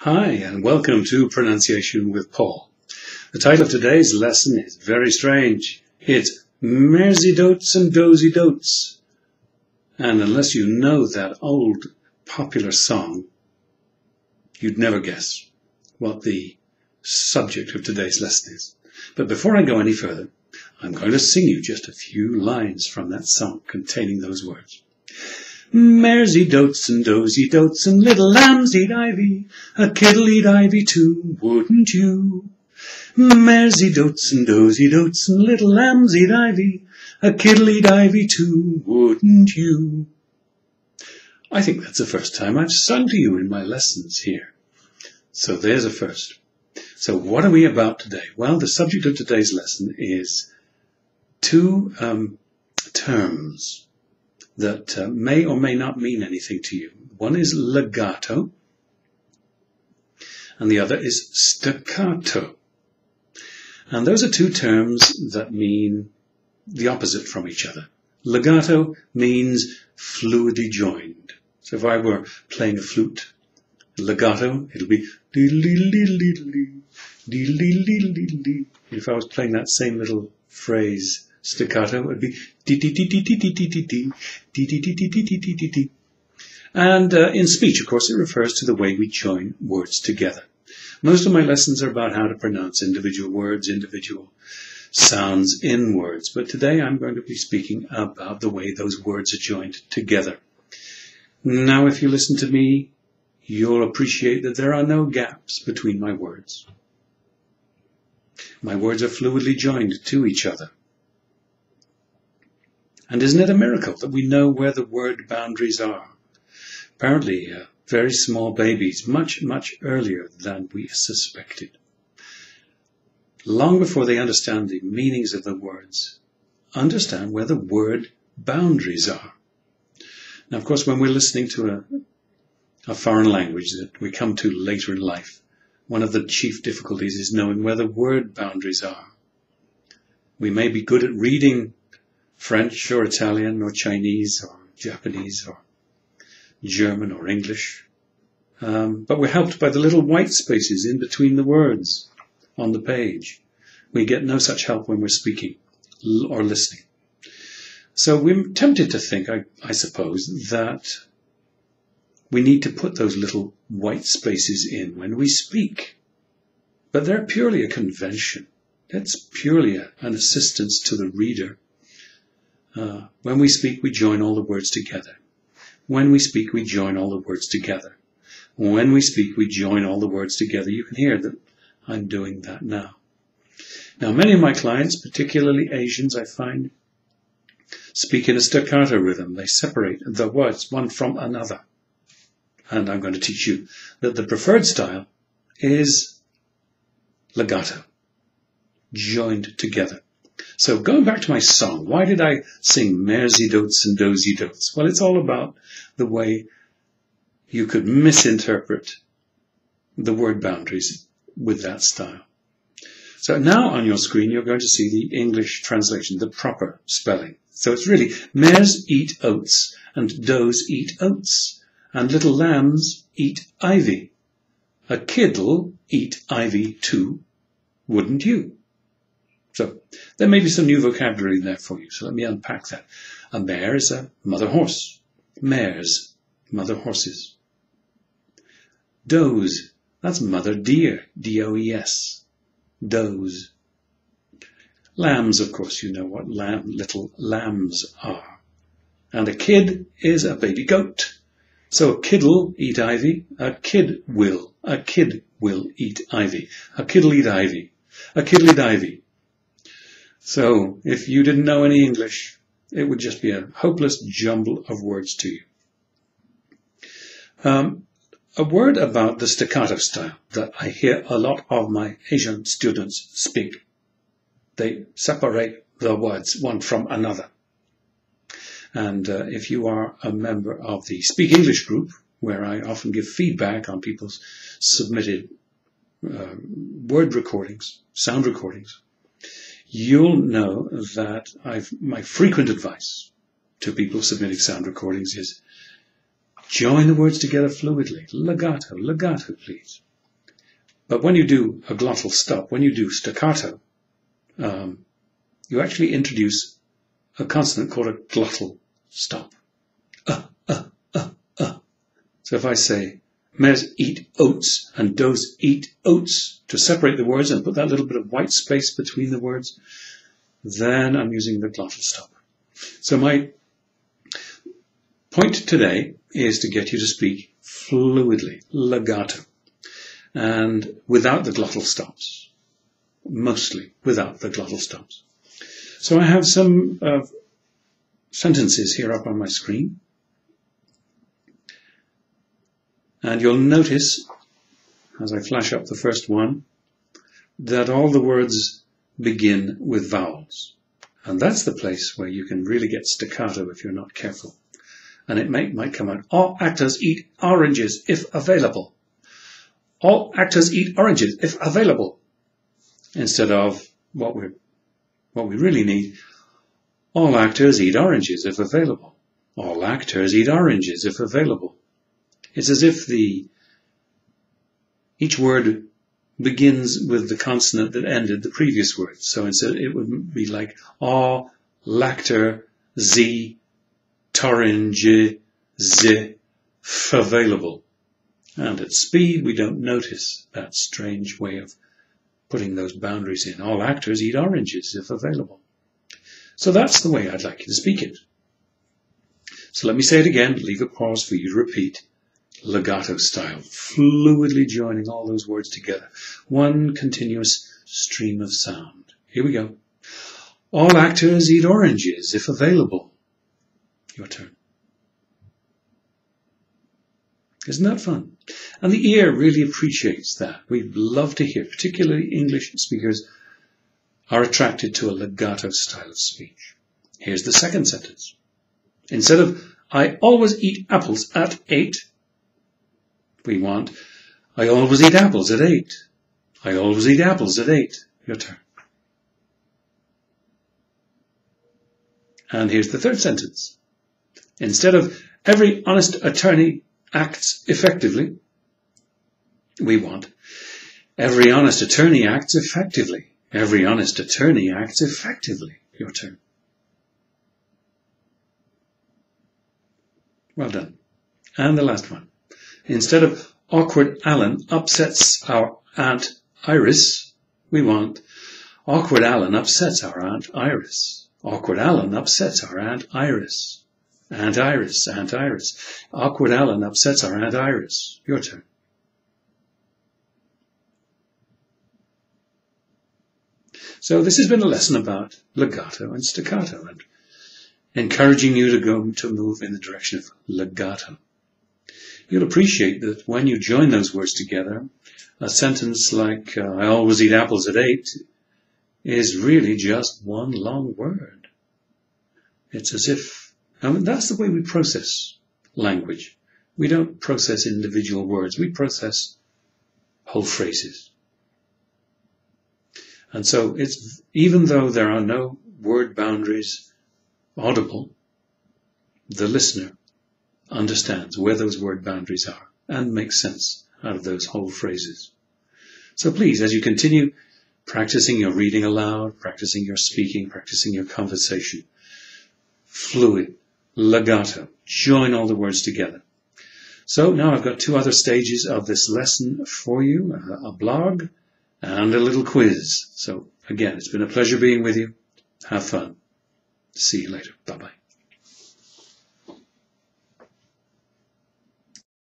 Hi, and welcome to Pronunciation with Paul. The title of today's lesson is very strange. It's Mairzy Doats and Dozy Doats. And unless you know that old popular song, you'd never guess what the subject of today's lesson is. But before I go any further, I'm going to sing you just a few lines from that song containing those words. Mairzy doats and dozy doats and little lambs eat ivy, a kid'll eat ivy too, wouldn't you? Mairzy doats and dozy doats and little lambs eat ivy, a kid'll eat ivy too, wouldn't you? I think that's the first time I've sung to you in my lessons here. So there's a first. So what are we about today? Well, the subject of today's lesson is two terms that may or may not mean anything to you. One is legato, and the other is staccato. And those are two terms that mean the opposite from each other. Legato means fluidly joined. So if I were playing a flute, legato, it'll be dee-dee-dee-dee-dee, dee-dee-dee-dee-dee. If I was playing that same little phrase, staccato, would be dee-dee-dee-dee-dee-dee-dee-dee, dee-dee-dee-dee-dee-dee-dee. And in speech, of course, it refers to the way we join words together. Most of my lessons are about how to pronounce individual words, individual sounds in words. But today I'm going to be speaking about the way those words are joined together. Now, if you listen to me, you'll appreciate that there are no gaps between my words. My words are fluidly joined to each other. And isn't it a miracle that we know where the word boundaries are? Apparently, very small babies, much, much earlier than we suspected. Long before they understand the meanings of the words, understand where the word boundaries are. Now, of course, when we're listening to a foreign language that we come to later in life, one of the chief difficulties is knowing where the word boundaries are. We may be good at reading French or Italian or Chinese or Japanese or German or English, but we're helped by the little white spaces in between the words on the page. We get no such help when we're speaking or listening. So we're tempted to think, I suppose, that we need to put those little white spaces in when we speak. But they're purely a convention. It's purely an assistance to the reader. When we speak, we join all the words together. When we speak, we join all the words together. When we speak, we join all the words together. You can hear that I'm doing that now. Now, many of my clients, particularly Asians, I find, speak in a staccato rhythm. They separate the words one from another. And I'm going to teach you that the preferred style is legato, joined together. So going back to my song, why did I sing Mairzy doats and dozy doats? Well, it's all about the way you could misinterpret the word boundaries with that style. So now on your screen, you're going to see the English translation, the proper spelling. So it's really mares eat oats and does eat oats, and little lambs eat ivy. A kid'll eat ivy too, wouldn't you? So there may be some new vocabulary there for you, so let me unpack that. A mare is a mother horse. Mares, mother horses. Does, that's mother deer, D-O-E-S. Does. Lambs, of course, you know what little lambs are. And a kid is a baby goat. So a kid'll eat ivy, a kid will eat ivy. A kid'll eat ivy, a kid'll eat ivy. So if you didn't know any English, it would just be a hopeless jumble of words to you. A word about the staccato style that I hear a lot of my Asian students speak. They separate the words one from another. And if you are a member of the Speak English group, where I often give feedback on people's submitted word recordings, sound recordings, you'll know that my frequent advice to people submitting sound recordings is join the words together fluidly. Legato, legato, please. But when you do a glottal stop, when you do staccato, you actually introduce a consonant called a glottal stop. So if I say, Mairzy eat oats and Dozy eat oats, to separate the words and put that little bit of white space between the words, then I'm using the glottal stop. So my point today is to get you to speak fluidly, legato, and without the glottal stops, mostly without the glottal stops. So I have some sentences here up on my screen. And you'll notice, as I flash up the first one, that all the words begin with vowels. And that's the place where you can really get staccato if you're not careful. And it might come out, all actors eat oranges if available. All actors eat oranges if available. Instead of what we really need, all actors eat oranges if available. All actors eat oranges if available. It's as if each word begins with the consonant that ended the previous word. So instead it would be like all lacter z torange z available. And at speed we don't notice that strange way of putting those boundaries in. All actors eat oranges if available. So that's the way I'd like you to speak it. So let me say it again, leave a pause for you to repeat. Legato style, fluidly joining all those words together. One continuous stream of sound. Here we go. All actors eat oranges if available. Your turn. Isn't that fun? And the ear really appreciates that. We love to hear, particularly English speakers are attracted to a legato style of speech. Here's the second sentence. Instead of, I always eat apples at 8, we want, I always eat apples at 8. I always eat apples at 8. Your turn. And here's the third sentence. Instead of, every honest attorney acts effectively, we want, every honest attorney acts effectively. Every honest attorney acts effectively. Your turn. Well done. And the last one. Instead of awkward Alan upsets our Aunt Iris, we want awkward Alan upsets our Aunt Iris. Awkward Alan upsets our Aunt Iris. Aunt Iris, Aunt Iris. Awkward Alan upsets our Aunt Iris. Your turn. So this has been a lesson about legato and staccato and encouraging you to move in the direction of legato. You'll appreciate that when you join those words together, a sentence like, I always eat apples at 8, is really just one long word. It's as if, that's the way we process language. We don't process individual words, we process whole phrases. And so it's, even though there are no word boundaries audible, the listener understands where those word boundaries are and makes sense out of those whole phrases. So please, as you continue practicing your reading aloud, practicing your speaking, practicing your conversation, fluid, legato, join all the words together. So now I've got two other stages of this lesson for you, a blog and a little quiz. So again, it's been a pleasure being with you. Have fun. See you later. Bye-bye.